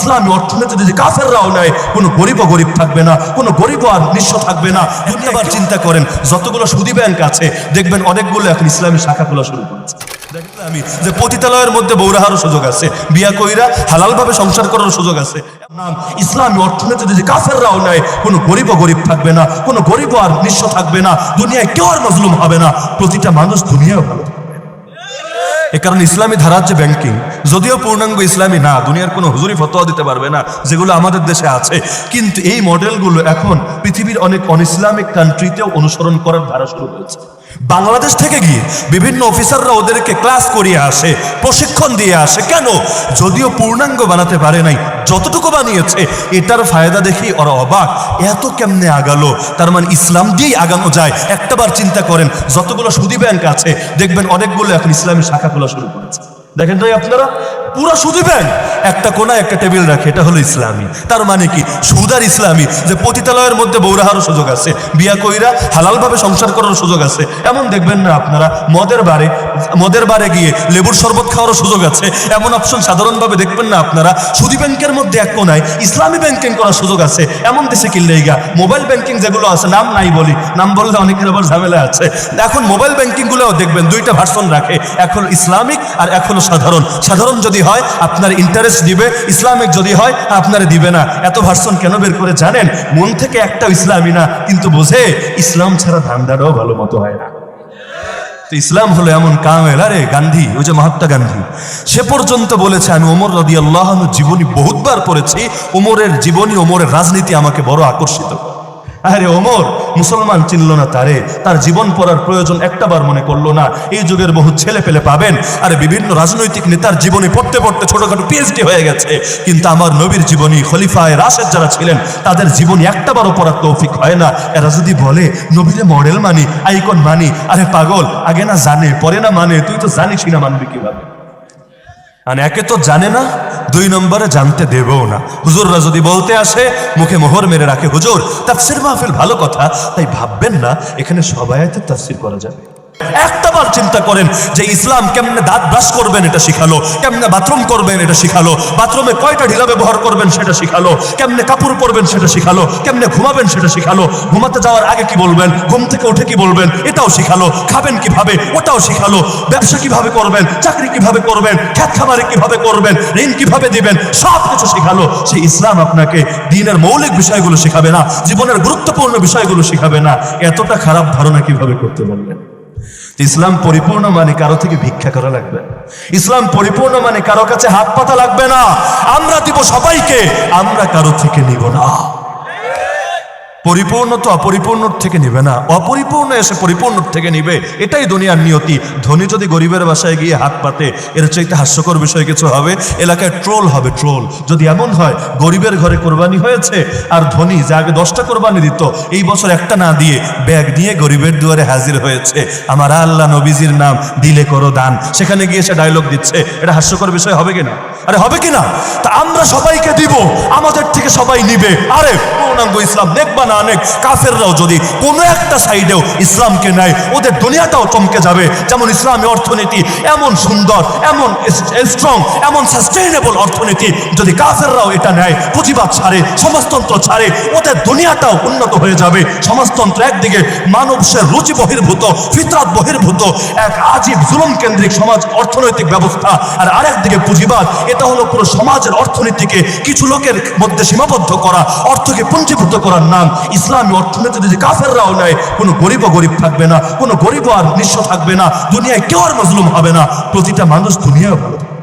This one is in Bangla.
ইসলামী অর্থনীতি যদি কাফেররাও নেয়, কোনো গরিবও গরিব থাকবে না, কোনো গরিবও আর নিঃস্ব থাকবে না। দুনিয়াবার চিন্তা করেন, যতগুলো সুদী ব্যাংক আছে দেখবেন অনেকগুলো এখন ইসলামী শাখা খোলা শুরু করেছে। দেখলাম যে পতিতালয়ের মধ্যে বৌরাহারও সুযোগ আছে, বিয়া কইরা হালালভাবে সংসার করার সুযোগ আছে। নাম ইসলামী অর্থনীতি যদি কাফেররাও নেয়, কোনো গরিবও গরিব থাকবে না, কোনো গরিবও আর নিঃস্ব থাকবে না, দুনিয়ায় কেউ আর মজলুম হবে না, প্রতিটা মানুষ দুনিয়াও ভালো থাকবে। এ কারণে ইসলামী ধারার যে ব্যাংকিং, যদিও পূর্ণাঙ্গ ইসলামী না, দুনিয়ার কোনো হুজুরি ফতোয়া দিতে পারবে না, যেগুলো আমাদের দেশে আছে, কিন্তু এই মডেলগুলো এখন পৃথিবীর অনেক অন ইসলামিক কান্ট্রিতেও অনুসরণ করার ধারা শুরু হয়েছে। বাংলাদেশ থেকে গিয়ে বিভিন্ন অফিসাররা ওদেরকে ক্লাস করিয়ে আসে, প্রশিক্ষণ দিয়ে আসে। কেন? যদিও পূর্ণাঙ্গ বানাতে পারে নাই, যতটুকু বানিয়েছে এটার ফায়দা দেখি ওরা অবাক, এত কেমনে আগালো। তার মানে ইসলাম দিয়েই আগানো যায়। একটাবার চিন্তা করেন, যতগুলো সুদী ব্যাংক আছে দেখবেন অনেকগুলো এখন ইসলামী শাখা খোলা শুরু করেছে। দেখেন তো আপনারা, পুরো সুদী ব্যাংক একটা কোনায় একটা টেবিল রাখে, এটা হলো ইসলামী। তার মানে কি? সুদ আর ইসলামী। যে পতিতালয়ের মধ্যে বৌরাহারও সুযোগ আছে, বিয়া কইরা হালালভাবে সংসার করার সুযোগ আছে। এমন দেখবেন না আপনারা মদের বারে গিয়ে লেবুর শরবত খাওয়ারও সুযোগ আছে, এমন অপশন সাধারণভাবে দেখবেন না আপনারা। সুদী ব্যাংকের মধ্যে এক কোনায় ইসলামী ব্যাংকিং করার সুযোগ আছে। এমন দেশে কিনলেইগা মোবাইল ব্যাংকিং যেগুলো আছে, নাম নাই বলি, নাম বললে অনেকের আবার ঝামেলা আছে। এখন মোবাইল ব্যাংকিং গুলোও দেখবেন দুইটা ভার্সন রাখে, এক হলো ইসলামিক আর এক হলো সাধারণ। সাধারণ যদি হয় আপনার ইন্টারেস্ট দিবে, ইসলামিক যদি হয় আপনার দিবে না। এত ভার্সন কেন বের করে জানেন? মন থেকে একটাও ইসলামী না, কিন্তু বোঝে ইসলাম ছাড়া ধান্দাটাও ভালো মতো হয় না। ইসলাম হলো এমন কামেল। আরে গান্ধী, ওই যে মহাত্মা গান্ধী, সে পর্যন্ত বলেছে, আমি ওমর রাদিয়াল্লাহু আনহু জীবনী বহুতবার পড়েছি, ওমরের জীবনী, ওমরের রাজনীতি আমাকে বড় আকর্ষিত। আরে ওমর মুসলমান চিনল না তারে, তার জীবন পড়ার প্রয়োজন একটাবার মনে করলো না। এই যুগের বহু ছেলে পেলে পাবেন, আরে বিভিন্ন রাজনৈতিক নেতার জীবনী পড়তে পড়তে ছোটখাটো পিএইচডি হয়ে গেছে, কিন্তু আমার নবীর জীবনী, খলিফায়ে রাশেদ যারা ছিলেন তাদের জীবনী একটাবারও পড়ার তৌফিক হয় না। এরা যদি বলে নবীরে মডেল মানি, আইকন মানি, আরে পাগল, আগে না জানে পরে না মানে, তুই তো জানিসই না, মানবি কিভাবে? আর একে তো জানে না, দুই নম্বরে জানতে দেবেও না। হুজুররা যদি বলতে আসে মুখে মোহর মেরে রাখে, হুজুর তাফসীর মাহফিল ভালো কথা, তাই ভাববেন না এখানে সব আয়াতের তাফসীর করা যাবে। একটাবার চিন্তা করেন যে ইসলাম কেমনে দাঁত ব্রাশ করবেন এটা শিখালো, কেমনে বাথরুম করবেন এটা শিখালো, বাথরুমে কয়টা ঢিলা ব্যবহার করবেন সেটা শিখালো, কেমনে কাপড় পরবেন সেটা শিখালো, কেমনে ঘুমাবেন সেটা শিখালো, ঘুমাতে যাওয়ার আগে কি বলবেন, ঘুম থেকে উঠে কি বলবেন এটাও শিখালো, খাবেন কিভাবে ওটাও শিখালো, ব্যবসা কিভাবে করবেন, চাকরি কিভাবে করবেন, খেত খামারে কিভাবে করবেন, ঋণ কিভাবে দিবেন, সব কিছু শিখালো। সেই ইসলাম আপনাকে দ্বীনের মৌলিক বিষয়গুলো শিখাবে না, জীবনের গুরুত্বপূর্ণ বিষয়গুলো শিখাবে না। এতটা খারাপ ধারণা কিভাবে করতে বললেন? ইসলাম পরিপূর্ণ মানে কারো থেকে ভিক্ষা করা লাগবে, ইসলাম পরিপূর্ণ মানে কারো কাছে হাত পাতা লাগবে না। আমরা দিব সবাইকে, আমরা কারো থেকে নিব না। পরিপূর্ণ তো অপরিপূর্ণর থেকে নিবে না, অপরিপূর্ণ এসে পরিপূর্ণর থেকে নিবে, এটাই দুনিয়ার নিয়তি। ধনী যদি গরিবের বাসায় গিয়ে হাত পাতে, এর চাইতে হাস্যকর বিষয় কিছু হবে? এলাকায় ট্রোল হবে, ট্রোল। যদি এমন হয় গরিবের ঘরে কোরবানি হয়েছে আর ধনী যে আগে 10টা কোরবানি দিত এই বছর একটা না দিয়ে ব্যাগ নিয়ে গরিবের দুয়ারে হাজির হয়েছে, আমার আল্লাহ নবীজির নাম দিলে করো দান, সেখানে গিয়ে সে ডায়লগ দিচ্ছে, এটা হাস্যকর বিষয় হবে কিনা? আরে হবে কিনা? তা আমরা সবাইকে দিব, আমাদের থেকে সবাই নিবে। আরে পূর্ণাঙ্গ ইসলাম দেখবা না, অনেক কাফেররাও যদি কোনো একটা সাইডেও ইসলামকে নেয় ওদের দুনিয়াটাও চমকে যাবে। যেমন ইসলামী অর্থনীতি এমন সুন্দর, এমন স্ট্রং, এমন সাস্টেইনেবল অর্থনীতি, যদি কাফেররাও এটা নেয়, পুঁজিবাদ ছাড়ে, সমাজতন্ত্র ছাড়ে, ওদের দুনিয়াটাও উন্নত হয়ে যাবে। সমাজতন্ত্র একদিকে মানুষের রুচি বহির্ভূত, ফিতরাত বহির্ভূত এক আজীব জুলুম কেন্দ্রিক সমাজ অর্থনৈতিক ব্যবস্থা, আর আরেকদিকে পুঁজিবাদ। এটা হলো পুরো সমাজের অর্থনীতিকে কিছু লোকের মধ্যে সীমাবদ্ধ করা, অর্থকে পুঞ্জীভূত করার নাম ইসলামী অর্থনীতি। যদি কাফেররাও নেয়, কোনো গরিবও গরিব থাকবে না, কোনো গরিবও আর নিঃস্ব থাকবে না, দুনিয়ায় কেউ আর মজলুম হবে না, প্রতিটা মানুষ দুনিয়াও ভালো থাকবে।